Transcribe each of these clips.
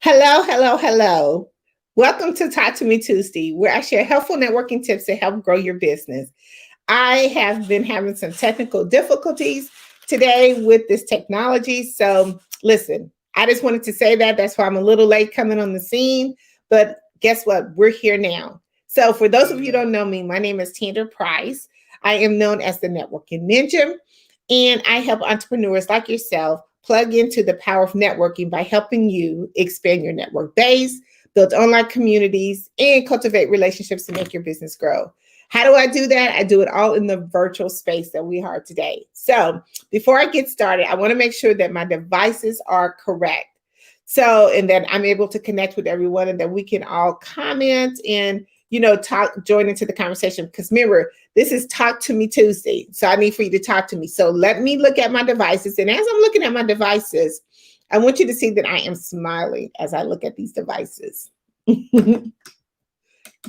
Hello, hello, hello. Welcome to Talk to Me Tuesday, where I share helpful networking tips to help grow your business. I have been having some technical difficulties today with this technology. So, listen, I just wanted to say that. That's why I'm a little late coming on the scene. But guess what? We're here now. So, for those of you who don't know me, my name is Tandra Price. I am known as the Networking Ninja, and I help entrepreneurs like yourself plug into the power of networking by helping you expand your network base, build online communities, and cultivate relationships to make your business grow. How do I do that? I do it all in the virtual space that we are today. So before I get started, I want to make sure that my devices are correct. So, and that I'm able to connect with everyone and that we can all comment and, talk, join into the conversation. Because remember, this is Talk to Me Tuesday. So I need for you to talk to me. So let me look at my devices. And as I'm looking at my devices, I want you to see that I am smiling as I look at these devices.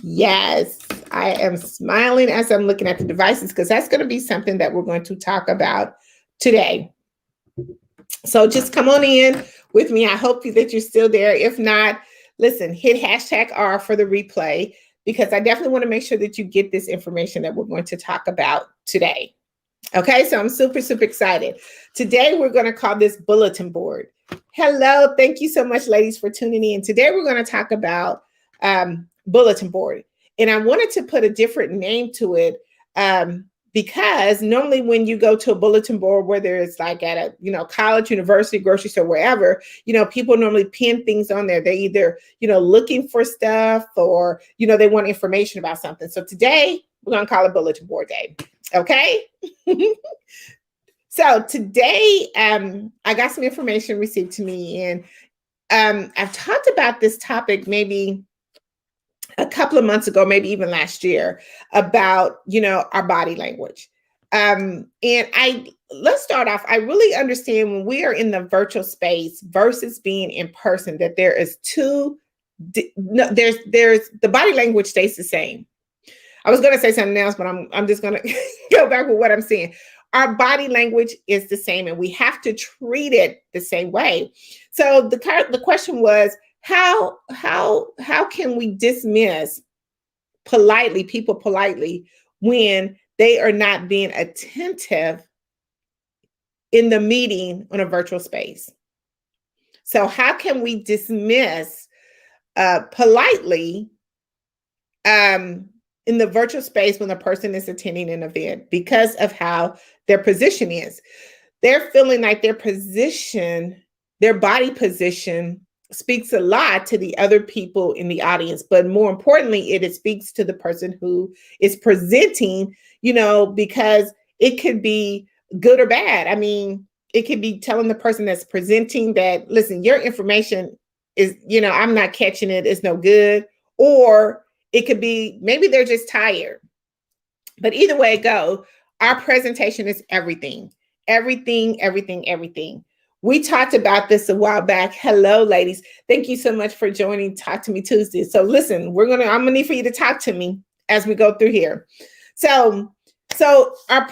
Yes, I am smiling as I'm looking at the devices because that's going to be something that we're going to talk about today. So just come on in with me. I hope that you're still there. If not, listen, hit hashtag R for the replay because I definitely want to make sure that you get this information that we're going to talk about today. Okay, so I'm super, super excited. Today, we're going to call this bulletin board. Hello, thank you so much, ladies, for tuning in. Today, we're going to talk about bulletin board. And I wanted to put a different name to it because normally when you go to a bulletin board, whether it's like at a, college, university, grocery store, wherever, people normally pin things on there. They either, looking for stuff or, they want information about something. So today, we're going to call it bulletin board day. Okay. So today, I got some information received to me, and I've talked about this topic maybe a couple of months ago, maybe even last year, about our body language. And let's start off. I really understand when we are in the virtual space versus being in person that there is no, there's the body language stays the same. I was going to say something else, but I'm just going to go back with what I'm saying. Our body language is the same, and we have to treat it the same way. So the question was, how can we dismiss people politely when they are not being attentive in the meeting on a virtual space? So how can we dismiss politely in the virtual space when a person is attending an event because of how their position is? They're feeling like their position, their body position speaks a lot to the other people in the audience, but more importantly, it speaks to the person who is presenting, because it could be good or bad. I mean, it could be telling the person that's presenting that, listen, your information is, I'm not catching it, it's no good. Or it could be maybe they're just tired. But either way it go, our presentation is everything. Everything, everything, everything. We talked about this a while back. Hello, ladies. Thank you so much for joining Talk to Me Tuesday. So listen, I'm gonna need for you to talk to me as we go through here. So our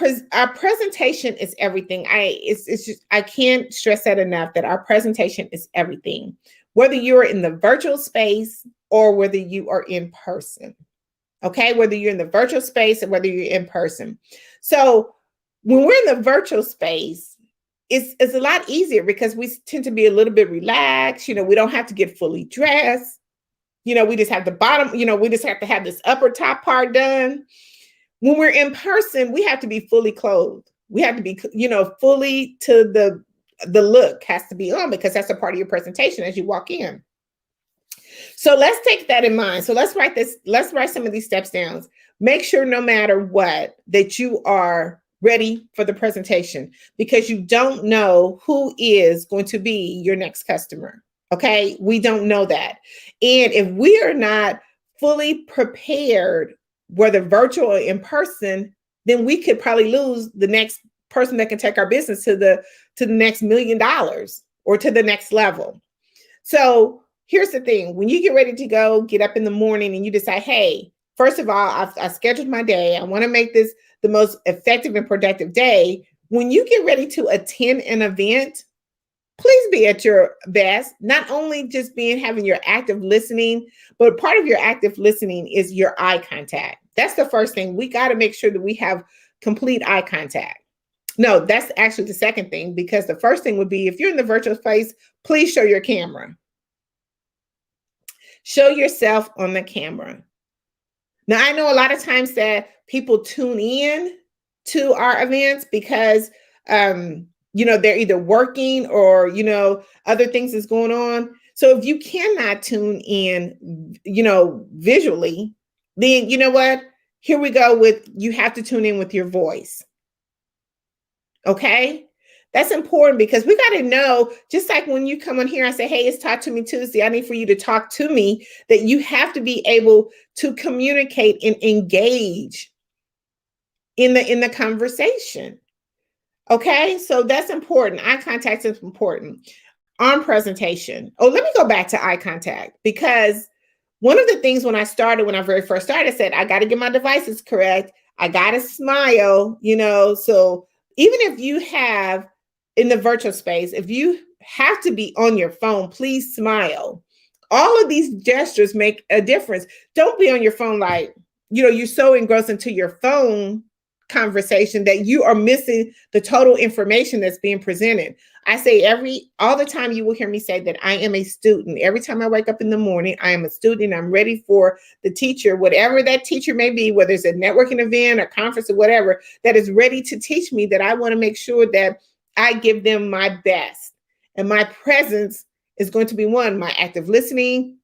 presentation is everything. I can't stress that enough that our presentation is everything. Whether you're in the virtual space or whether you are in person. Okay, whether you're in the virtual space or whether you're in person. So when we're in the virtual space, it's a lot easier because we tend to be a little bit relaxed. We don't have to get fully dressed. We just have the bottom, we just have to have this upper top part done. When we're in person, we have to be fully clothed. We have to be, fully to the look has to be on because that's a part of your presentation as you walk in. So let's take that in mind. So let's write some of these steps down. Make sure no matter what that you are ready for the presentation because you don't know who is going to be your next customer. Okay. We don't know that. And if we are not fully prepared, whether virtual or in person, then we could probably lose the next person that can take our business to the next $1 million or to the next level. So here's the thing. When you get ready to go, get up in the morning and you decide, hey, first of all, I scheduled my day. I want to make this the most effective and productive day. When you get ready to attend an event, please be at your best. Not only just having your active listening, but part of your active listening is your eye contact. That's the first thing. We got to make sure that we have complete eye contact. No, that's actually the second thing, because the first thing would be, if you're in the virtual space, please show your camera. Show yourself on the camera. Now, I know a lot of times that people tune in to our events because, they're either working or, other things is going on. So if you cannot tune in, visually, then you know what? Here we go with, you have to tune in with your voice. Okay? That's important, because we got to know, just like when you come on here and say, hey, it's Talk to Me Tuesday, I need for you to talk to me, that you have to be able to communicate and engage in the conversation. Okay, so that's important. Eye contact is important. Arm presentation. Oh, let me go back to eye contact, because one of the things when I very first started, I said, I got to get my devices correct. I got to smile, so even if you have in the virtual space, if you have to be on your phone, please smile. All of these gestures make a difference. Don't be on your phone like, you're so engrossed into your phone conversation that you are missing the total information that's being presented. I say all the time, you will hear me say that I am a student. Every time I wake up in the morning, I am a student. I'm ready for the teacher, whatever that teacher may be, whether it's a networking event or conference or whatever, that is ready to teach me, that I want to make sure that I give them my best. And my presence is going to be my active listening,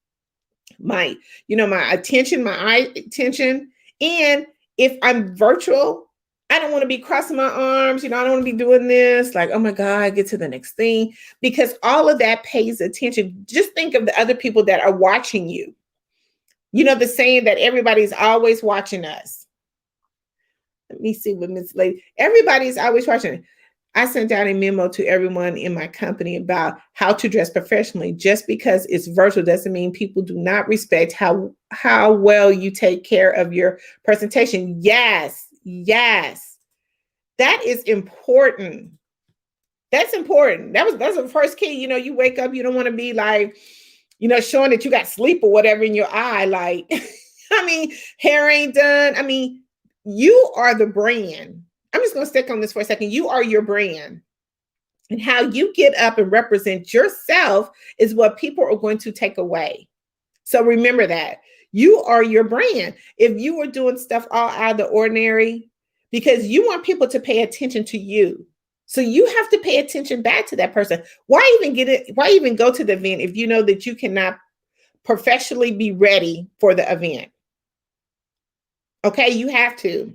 my attention, my eye attention. And if I'm virtual, I don't want to be crossing my arms. I don't want to be doing this like, oh my God, get to the next thing, because all of that pays attention. Just think of the other people that are watching you. The saying that everybody's always watching us. Let me see what Miss Lady, everybody's always watching. I sent out a memo to everyone in my company about how to dress professionally. Just because it's virtual doesn't mean people do not respect how well you take care of your presentation. Yes. That is important. That's important. That's the first key. You wake up, you don't want to be like, showing that you got sleep or whatever in your eye. Like, hair ain't done. You are the brand. I'm just going to stick on this for a second. You are your brand. And how you get up and represent yourself is what people are going to take away. So remember that. You are your brand. If you were doing stuff all out of the ordinary, because you want people to pay attention to you. So you have to pay attention back to that person. Why even go to the event if you know that you cannot professionally be ready for the event? Okay, you have to.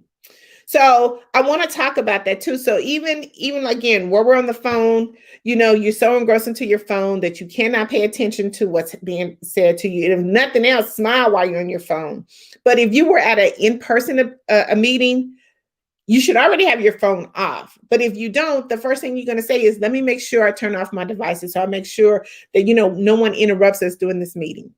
So I want to talk about that too. So even again, where we're on the phone, you're so engrossed into your phone that you cannot pay attention to what's being said to you. And if nothing else, smile while you're on your phone. But if you were at an in-person a meeting, you should already have your phone off. But if you don't, the first thing you're going to say is, let me make sure I turn off my devices. So I make sure that, no one interrupts us during this meeting.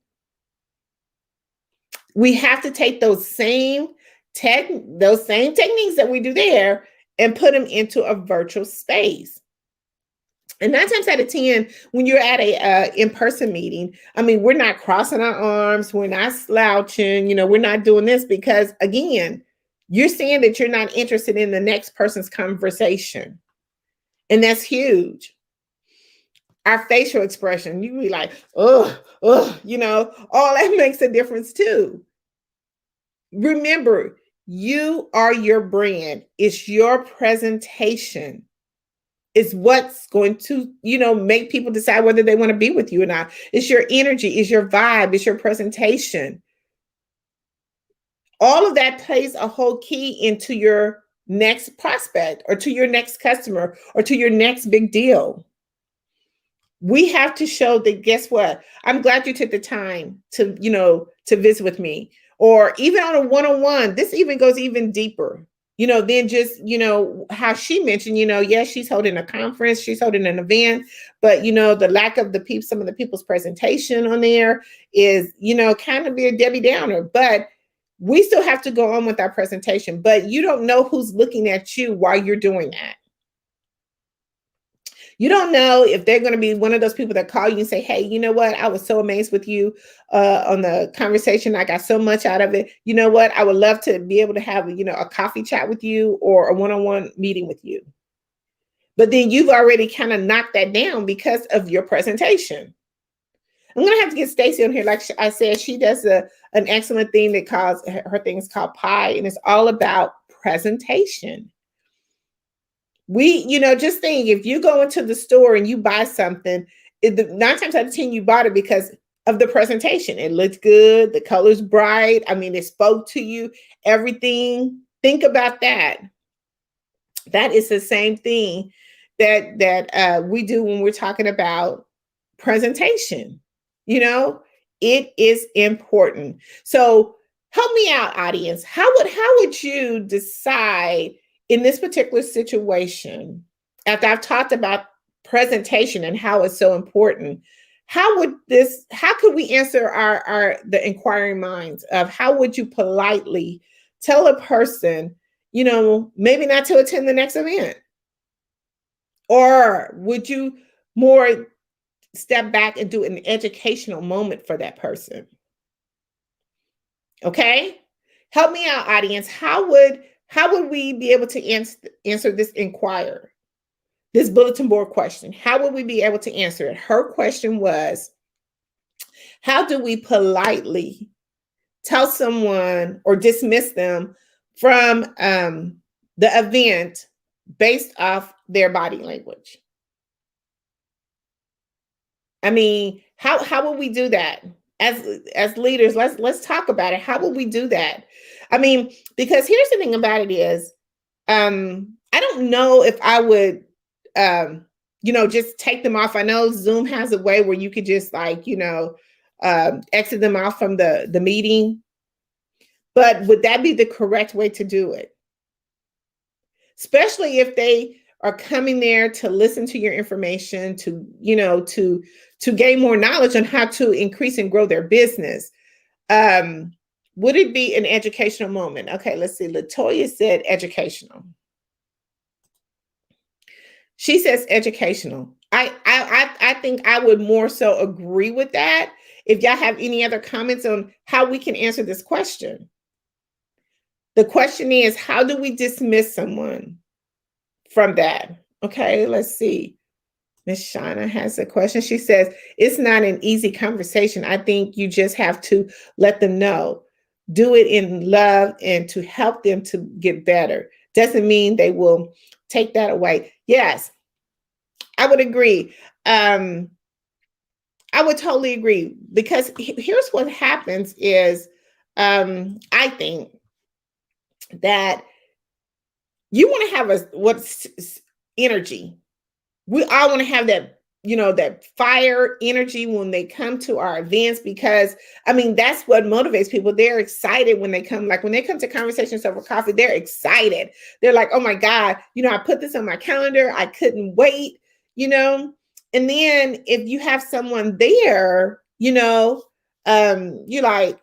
We have to take those same techniques that we do there and put them into a virtual space. And 9 times out of 10, when you're at a in-person meeting, we're not crossing our arms, we're not slouching, we're not doing this because, again, you're saying that you're not interested in the next person's conversation. And that's huge. Our facial expression, you be like, all that makes a difference too. Remember, you are your brand. It's your presentation. It's what's going to, make people decide whether they want to be with you or not. It's your energy, it's your vibe, it's your presentation. All of that plays a whole key into your next prospect or to your next customer or to your next big deal. We have to show that, guess what? I'm glad you took the time to visit with me. Or even on a one-on-one, this even goes even deeper, than just, how she mentioned, yes, she's holding a conference, she's holding an event, but, the lack of some of the people's presentation on there is, kind of be a Debbie Downer, but we still have to go on with our presentation, but you don't know who's looking at you while you're doing that. You don't know if they're going to be one of those people that call you and say, hey, you know what? I was so amazed with you on the conversation. I got so much out of it. You know what? I would love to be able to have, a coffee chat with you or a one-on-one meeting with you. But then you've already kind of knocked that down because of your presentation. I'm going to have to get Stacy on here. Like I said, she does an excellent thing that calls her thing is called PIE, and it's all about presentation. Just think, if you go into the store and you buy something, 9 times out of 10, you bought it because of the presentation. It looks good. The color's bright. I mean, it spoke to you, everything. Think about that. That is the same thing that we do when we're talking about presentation. It is important. So help me out, audience. How would you decide in this particular situation, after I've talked about presentation and how it's so important? How could we answer the inquiring minds of how would you politely tell a person, maybe not to attend the next event? Or would you more step back and do an educational moment for that person? Okay? Help me out, audience. How would we be able to answer this inquiry, this bulletin board question? How would we be able to answer it? Her question was, how do we politely tell someone or dismiss them from the event based off their body language? I mean, how will we do that as leaders? Let's talk about it. How will we do that? I mean, because here's the thing about it is, I don't know if I would, just take them off. I know Zoom has a way where you could just exit them off from the meeting, but would that be the correct way to do it? Especially if they are coming there to listen to your information, to gain more knowledge on how to increase and grow their business. Would it be an educational moment? Okay, let's see. Latoya said educational. She says educational. I think I would more so agree with that. If y'all have any other comments on how we can answer this question. The question is, how do we dismiss someone from that? Okay, let's see. Miss Shauna has a question. She says, it's not an easy conversation. I think you just have to let them know. Do it in love and to help them to get better. Doesn't mean they will take that away. Yes, I would agree. I would totally agree, because here's what happens is, I think that you want to have energy. We all want to have that, that fire energy when they come to our events, because that's what motivates people. They're excited when they come, like when they come to Conversations Over Coffee, they're excited. They're like, oh my God, I put this on my calendar. I couldn't wait, and then if you have someone there, you're like,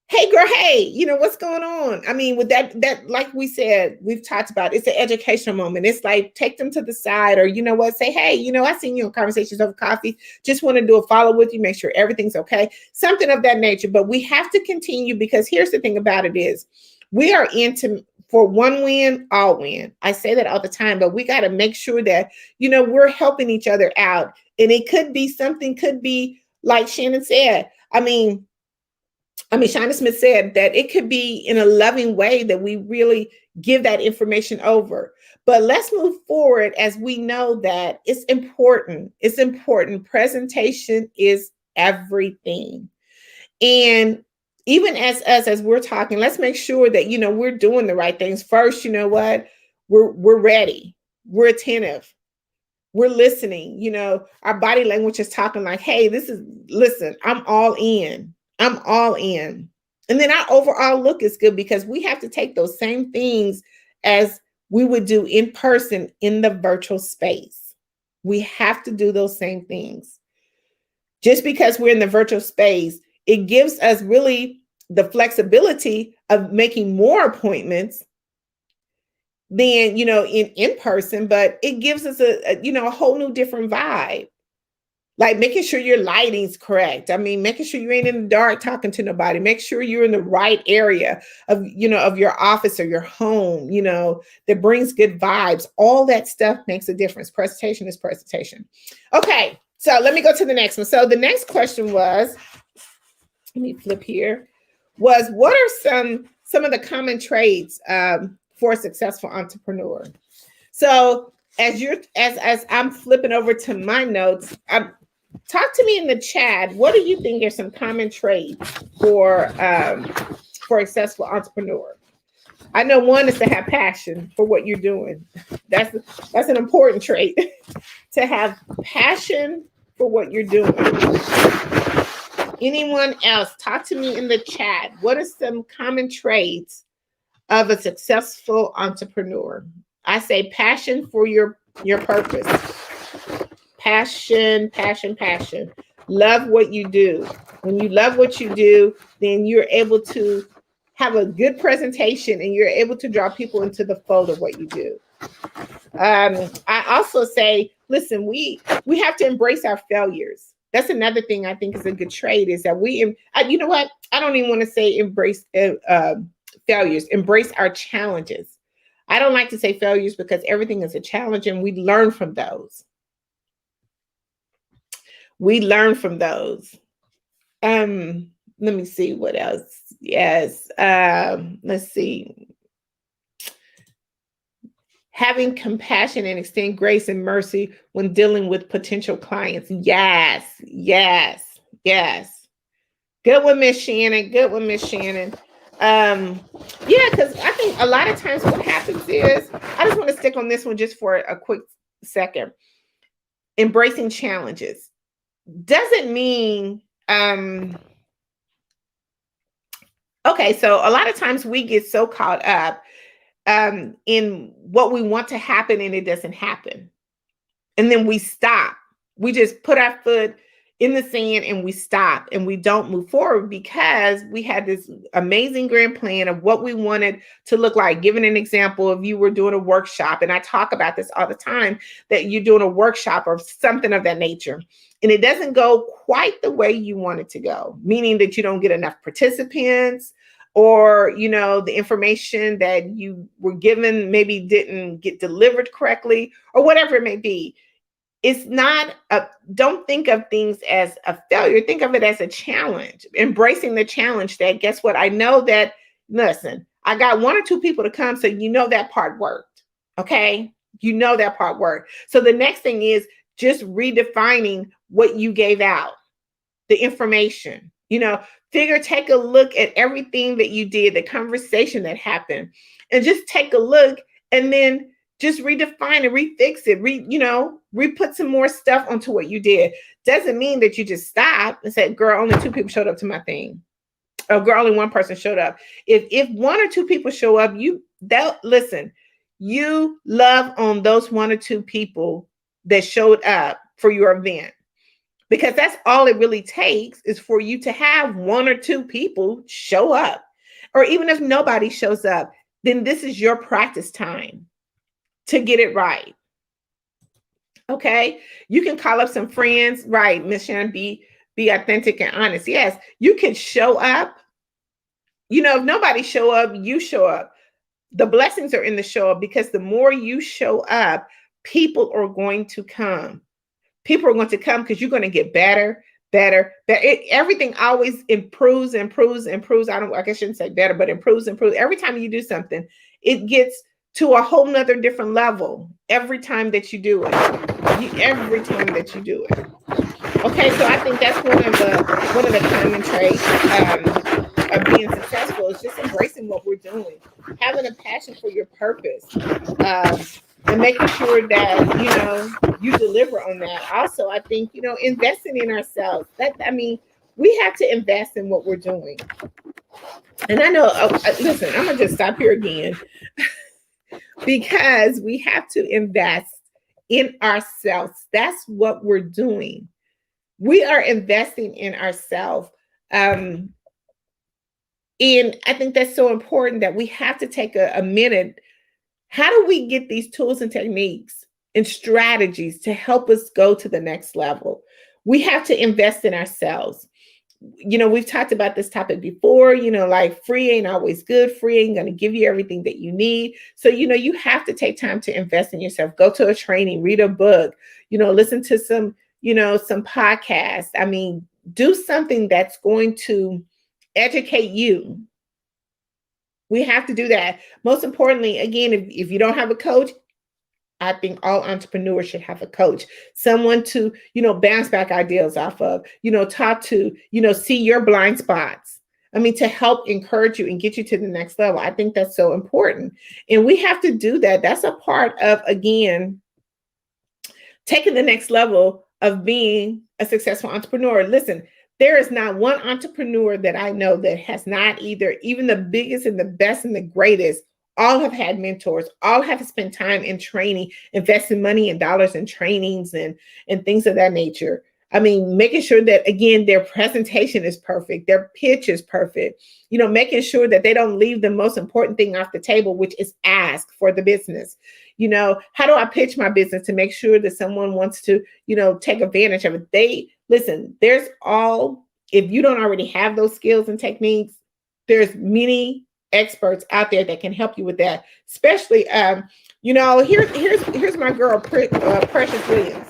hey girl, hey, what's going on? With that, like we said, we've talked about, it's an educational moment. It's like, take them to the side, or say, hey, I seen you on Conversations Over Coffee. Just want to do a follow with you, make sure everything's okay. Something of that nature. But we have to continue, because here's the thing about it is, we are into for one win, all win. I say that all the time, but we got to make sure that, we're helping each other out. And it could be like Shannon said. Shauna Smith said that it could be in a loving way that we really give that information over. But let's move forward, as we know that it's important. It's important. Presentation is everything. And even as we're talking, let's make sure that, we're doing the right things. First, we're ready. We're attentive. We're listening. Our body language is talking like, hey, listen, I'm all in. I'm all in. And then our overall look is good, because we have to take those same things as we would do in person in the virtual space. We have to do those same things. Just because we're in the virtual space, it gives us really the flexibility of making more appointments than, in person, but it gives us a whole new different vibe. Like making sure your lighting's correct. I mean, making sure you ain't in the dark talking to nobody. Make sure you're in the right area of your office or your home, that brings good vibes. All that stuff makes a difference. Presentation is presentation. Okay, so let me go to the next one. So the next question was, let me flip here, was what are some of the common traits for a successful entrepreneur? So as I'm flipping over to my notes, talk to me in the chat. What do you think are some common traits for a successful entrepreneur? I know one is to have passion for what you're doing. That's an important trait to have passion for what you're doing. Anyone else? Talk to me in the chat. What are some common traits of a successful entrepreneur? I say passion for your purpose. Passion. Love what you do. When you love what you do, then you're able to have a good presentation and you're able to draw people into the fold of what you do. I also say, listen, we have to embrace our failures. That's another thing I think is a good trait, is that you know what? I don't even want to say embrace failures. Embrace our challenges. I don't like to say failures because everything is a challenge and we learn from those. Let me see what else. Yes. Let's see. Having compassion and extend grace and mercy when dealing with potential clients. Yes. Good one, Miss Shannon. Yeah, because I think a lot of times what happens is, I just want to stick on this one just for a quick second. Embracing challenges doesn't mean okay, so a lot of times we get so caught up in what we want to happen and it doesn't happen. And then we stop. We just put our foot in the sand and we stop and we don't move forward because we had this amazing grand plan of what we wanted to look like. Giving an example, if you were doing a workshop, and I talk about this all the time, that you're doing a workshop or something of that nature, and it doesn't go quite the way you want it to go, meaning that you don't get enough participants, or the information that you were given maybe didn't get delivered correctly, or whatever it may be. It's not don't think of things as a failure. Think of it as a challenge. Embracing the challenge that, guess what? I know that, listen, I got one or two people to come, so that part worked. Okay? That part worked. So the next thing is just redefining what you gave out, the information. Take a look at everything that you did, the conversation that happened, and just take a look and then just redefine and refix it, re-put some more stuff onto what you did. Doesn't mean that you just stop and say, girl, only 2 people showed up to my thing. Or girl, only 1 person showed up. If 1 or 2 people show up, listen, you love on those 1 or 2 people that showed up for your event. Because that's all it really takes, is for you to have 1 or 2 people show up. Or even if nobody shows up, then this is your practice time to get it right. Okay? You can call up some friends, right? Miss Shannon, be authentic and honest. Yes, you can show up. If nobody show up, you show up. The blessings are in the show up, because the more you show up, people are going to come. People are going to come because you're going to get better. Everything always improves. I shouldn't say better, but improves. Every time you do something, it gets to a whole nother different level every time that you do it. Okay, so I think that's one of the common traits of being successful, is just embracing what we're doing, having a passion for your purpose, and making sure that you deliver on that. Also, I think investing in ourselves. We have to invest in what we're doing. And I know, listen, I'm gonna just stop here again. Because we have to invest in ourselves. That's what we're doing. We are investing in ourselves. And I think that's so important, that we have to take a minute. How do we get these tools and techniques and strategies to help us go to the next level? We have to invest in ourselves. We've talked about this topic before, like free ain't always good. Free ain't going to give you everything that you need. So, you have to take time to invest in yourself. Go to a training, read a book, listen to some podcasts. I mean, do something that's going to educate you. We have to do that. Most importantly, again, if you don't have a coach, I think all entrepreneurs should have a coach, someone to, bounce back ideas off of, talk to, see your blind spots. I mean, to help encourage you and get you to the next level. I think that's so important. And we have to do that. That's a part of, again, taking the next level of being a successful entrepreneur. Listen, there is not one entrepreneur that I know that has not either, even the biggest and the best and the greatest, all have had mentors, all have spent time in training, investing money and dollars in trainings and things of that nature. I mean, making sure that, again, their presentation is perfect, their pitch is perfect, making sure that they don't leave the most important thing off the table, which is ask for the business. How do I pitch my business to make sure that someone wants to, take advantage of it? Listen, there's if you don't already have those skills and techniques, there's many experts out there that can help you with that. Especially, here's my girl, Precious Williams.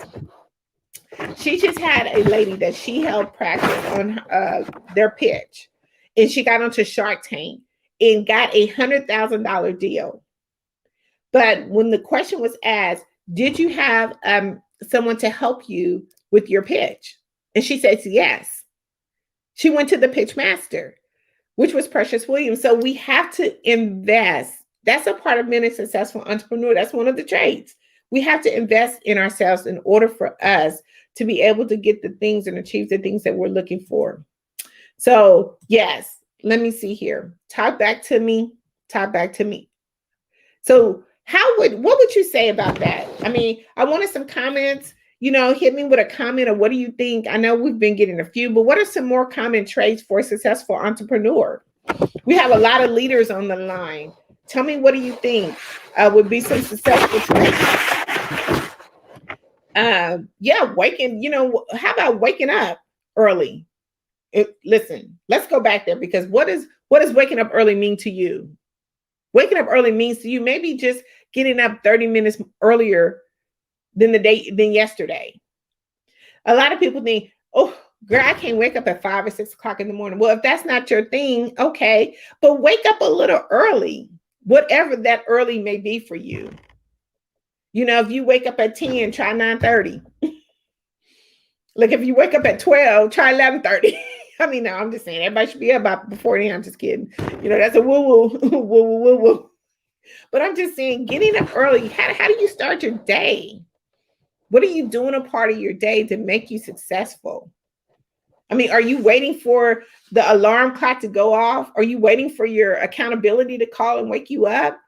She just had a lady that she held practice on their pitch, and she got onto Shark Tank and got $100,000 deal. But when the question was asked, did you have someone to help you with your pitch? And she says yes. She went to the pitch master, which was Precious Williams. So we have to invest. That's a part of being a successful entrepreneur. That's one of the traits. We have to invest in ourselves in order for us to be able to get the things and achieve the things that we're looking for. So yes, let me see here. Talk back to me. So what would you say about that? I mean, I wanted some comments. Hit me with a comment of what do you think? I know we've been getting a few, but what are some more common traits for a successful entrepreneur? We have a lot of leaders on the line. Tell me, what do you think would be some successful traits? How about waking up early? Listen, let's go back there, because what does waking up early mean to you? Waking up early means to you maybe just getting up 30 minutes earlier than yesterday. A lot of people think, oh, girl, I can't wake up at 5 or 6 o'clock in the morning. Well, if that's not your thing, okay, but wake up a little early, whatever that early may be for you. If you wake up at 10, try 9:30. Like if you wake up at 12, try 11:30. I mean, no, I'm just saying everybody should be up about before then. I'm just kidding. That's a woo-woo. But I'm just saying, getting up early, how do you start your day? What are you doing a part of your day to make you successful? I mean, are you waiting for the alarm clock to go off? Are you waiting for your accountability to call and wake you up?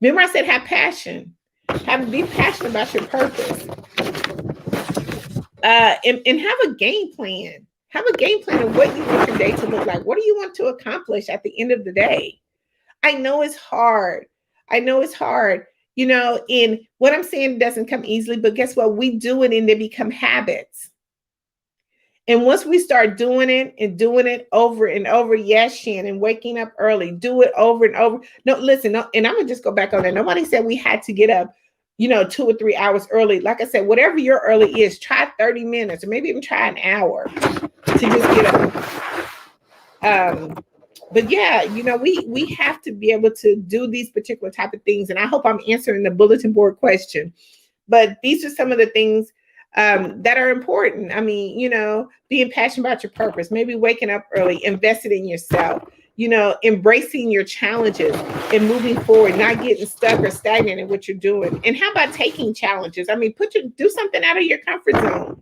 Remember I said have passion. Be passionate about your purpose. And have a game plan. Have a game plan of what you want your day to look like. What do you want to accomplish at the end of the day? I know it's hard. And what I'm saying doesn't come easily, but guess what? We do it and they become habits. And once we start doing it over and over, yes, Shannon, waking up early, do it over and over. No, listen, no, and I'm going to just go back on that. Nobody said we had to get up, 2 or 3 hours early. Like I said, whatever your early is, try 30 minutes or maybe even try an hour to just get up. But yeah, we have to be able to do these particular type of things. And I hope I'm answering the bulletin board question. But these are some of the things that are important. I mean, being passionate about your purpose, maybe waking up early, invested in yourself, embracing your challenges and moving forward, not getting stuck or stagnant in what you're doing. And how about taking challenges? I mean, do something out of your comfort zone.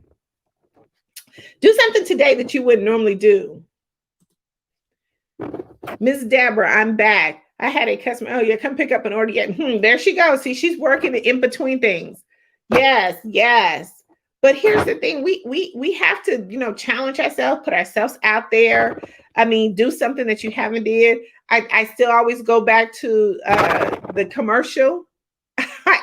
Do something today that you wouldn't normally do. Miss Deborah, I'm back. I had a customer. Oh, yeah, come pick up an order yet. There she goes. See, she's working in between things. Yes. But here's the thing. We have to, challenge ourselves, put ourselves out there. I mean, do something that you haven't did. I still always go back to the commercial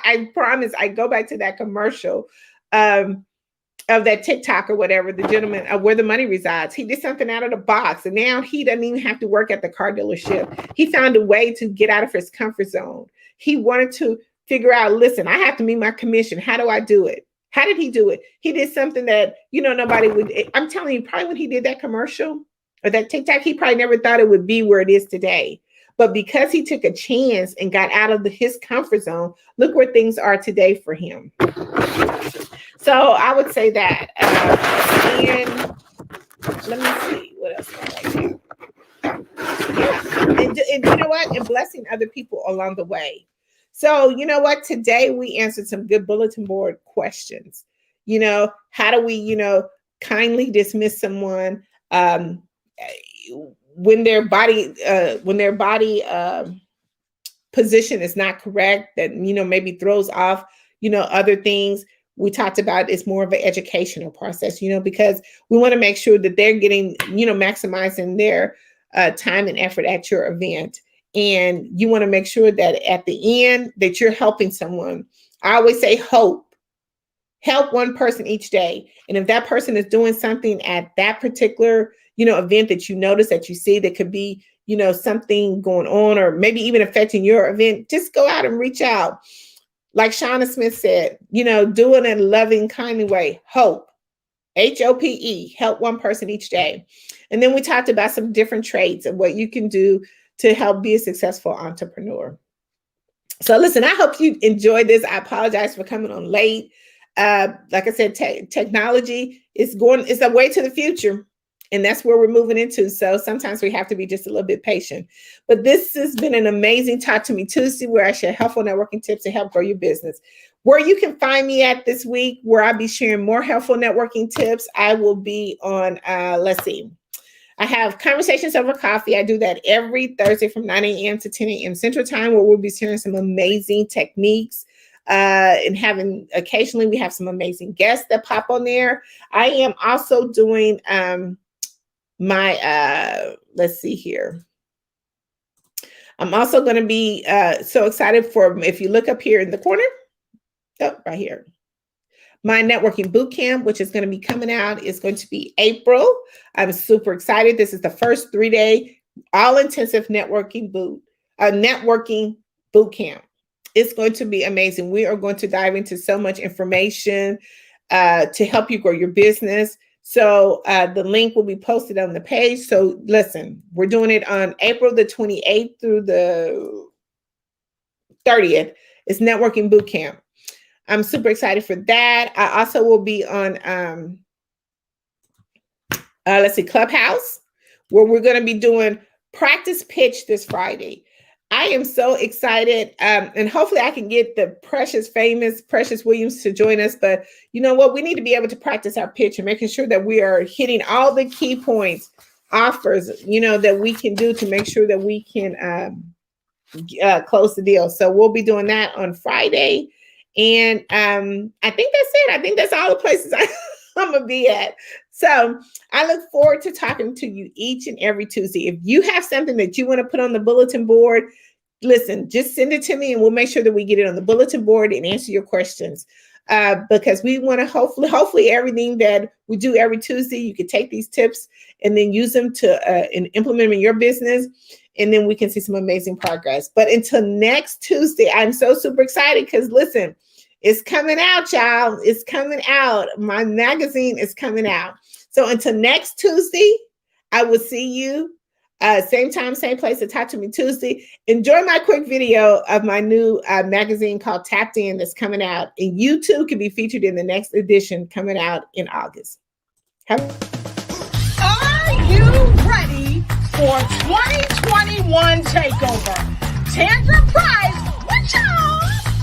I promise I go back to that commercial of that TikTok or whatever, the gentleman of Where the Money Resides. He did something out of the box, and now he doesn't even have to work at the car dealership. He found a way to get out of his comfort zone. He wanted to figure out, listen, I have to meet my commission. How do I do it? How did he do it? He did something that, nobody would. I'm telling you, probably when he did that commercial or that TikTok, he probably never thought it would be where it is today. But because he took a chance and got out of his comfort zone, look where things are today for him. So I would say that. And let me see what else I like. Yeah, and you know what? And blessing other people along the way. So you know what? Today we answered some good bulletin board questions. How do we, kindly dismiss someone when their body position is not correct, that maybe throws off other things. We talked about it's more of an educational process, because we want to make sure that they're getting, maximizing their time and effort at your event. And you want to make sure that at the end that you're helping someone. I always say help one person each day. And if that person is doing something at that particular, event that you notice, that you see that could be, something going on or maybe even affecting your event, just go out and reach out. Like Shauna Smith said, do it in a loving, kindly way. Hope, HOPE, help one person each day. And then we talked about some different traits of what you can do to help be a successful entrepreneur. So listen, I hope you enjoyed this. I apologize for coming on late. Like I said, technology is a way to the future. And that's where we're moving into. So sometimes we have to be just a little bit patient. But this has been an amazing Talk to Me Tuesday, where I share helpful networking tips to help grow your business. Where you can find me at this week, where I'll be sharing more helpful networking tips, I will be on, let's see. I have Conversations Over Coffee. I do that every Thursday from 9 a.m. to 10 a.m. Central Time, where we'll be sharing some amazing techniques. And occasionally we have some amazing guests that pop on there. I am also doing let's see here. I'm also going to be so excited for, if you look up here in the corner, right here, my networking boot camp, which is going to be coming out, is going to be April. I'm super excited. This is the first 3-day all-intensive networking boot camp. It's going to be amazing. We are going to dive into so much information to help you grow your business. So the link will be posted on the page. So listen, we're doing it on April the 28th through the 30th. It's Networking Boot Camp. I'm super excited for that. I also will be on, Clubhouse, where we're going to be doing practice pitch this Friday. I am so excited. And hopefully I can get the famous Precious Williams to join us. But you know what? We need to be able to practice our pitch and making sure that we are hitting all the key points, offers, that we can do to make sure that we can close the deal. So we'll be doing that on Friday. And I think that's it. I think that's all the places I'm going to be at. So I look forward to talking to you each and every Tuesday. If you have something that you want to put on the bulletin board, listen, just send it to me and we'll make sure that we get it on the bulletin board and answer your questions. Because we want to hopefully everything that we do every Tuesday, you can take these tips and then use them to and implement them in your business. And then we can see some amazing progress. But until next Tuesday, I'm so super excited because listen, it's coming out, y'all. It's coming out. My magazine is coming out. So until next Tuesday, I will see you same time, same place at Talk to Me Tuesday. Enjoy my quick video of my new magazine called Tapped In that's coming out. And you too can be featured in the next edition coming out in August. Are you ready for 2021 takeover? Tandra Price, what's y'all?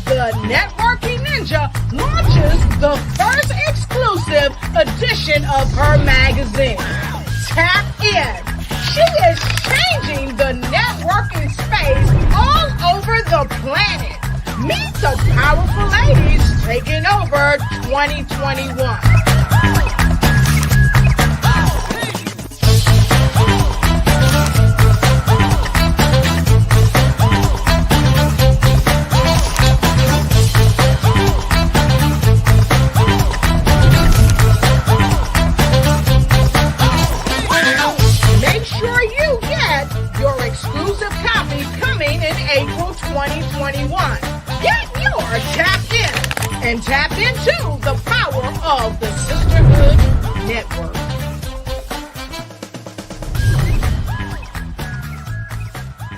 The Networking Ninja launches the first exclusive edition of her magazine, Tap In. She is changing the networking space all over the planet. Meet the powerful ladies taking over 2021. 2021. Get your tapped in and tap into the power of the